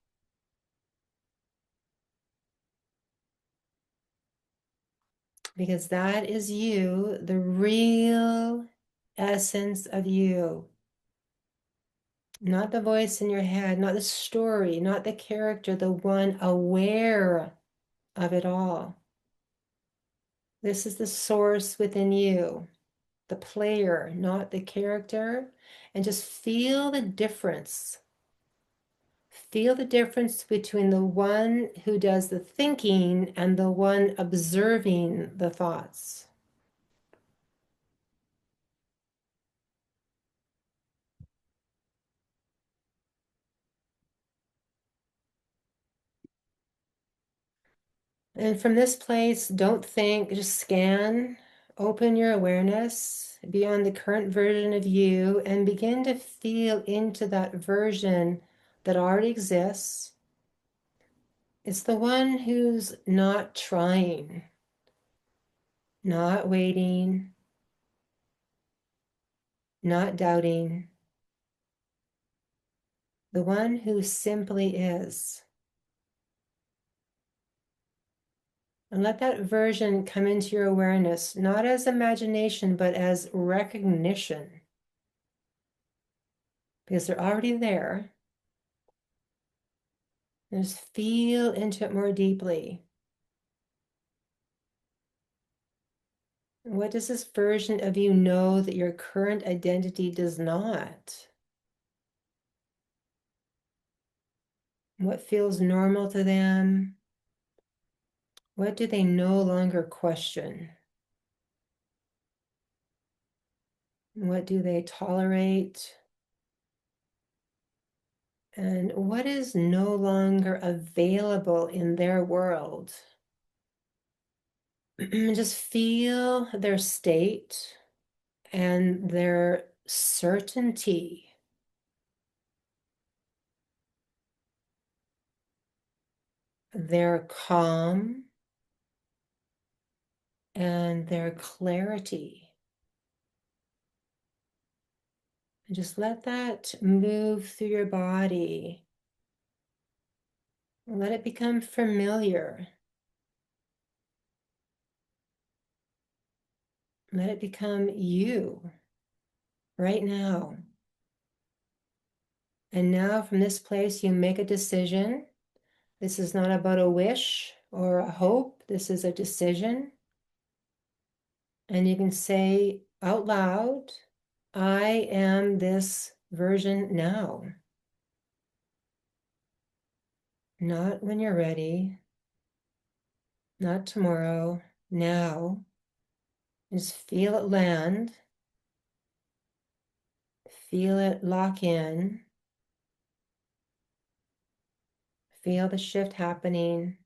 Because that is you, the real essence of you. Not the voice in your head, not the story, not the character, the one aware of it all. This is the source within you, the player, not the character. And just feel the difference. Feel the difference between the one who does the thinking and the one observing the thoughts. And from this place, don't think, just scan, open your awareness beyond the current version of you and begin to feel into that version that already exists. It's the one who's not trying, not waiting, not doubting. The one who simply is. And let that version come into your awareness, not as imagination, but as recognition. Because they're already there. Just feel into it more deeply. What does this version of you know that your current identity does not? What feels normal to them? What do they no longer question? What do they tolerate? And what is no longer available in their world? Just feel their state and their certainty. Their calm and their clarity. And just let that move through your body. Let it become familiar. Let it become you right now. And now from this place, you make a decision. This is not about a wish or a hope. This is a decision. And you can say out loud, I am this version now. Not when you're ready, not tomorrow, now. Just feel it land. Feel it lock in. Feel the shift happening.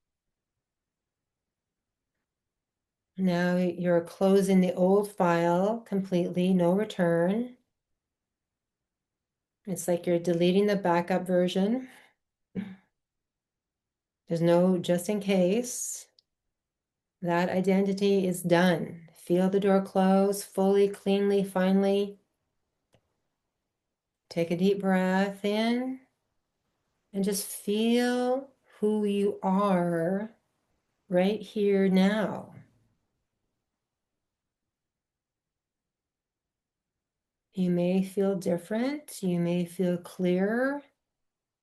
Now you're closing the old file completely, no return. It's like you're deleting the backup version. There's no just in case. That identity is done. Feel the door close fully, cleanly, finally. Take a deep breath in and just feel who you are right here now. You may feel different. You may feel clearer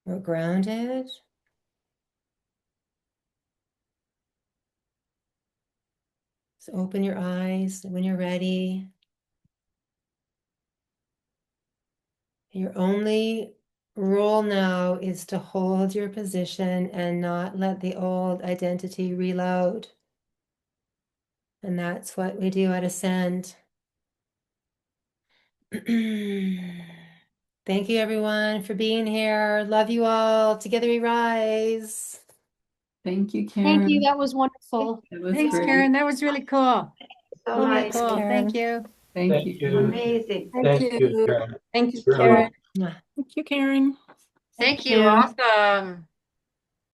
or grounded. So open your eyes when you're ready. Your only role now is to hold your position and not let the old identity reload. And that's what we do at Ascend. Thank you, everyone, for being here. Love you all. Together we rise. Thank you, Thank you. Karen. That was wonderful. That was Thanks, great. Karen. That was really cool. So Totally nice. cool. Thank Karen. you. Thank Thank you. you. Amazing. Thank you, Karen. Thank you, Really. Karen. Mwah. Thank you, Karen. Thank you. Awesome.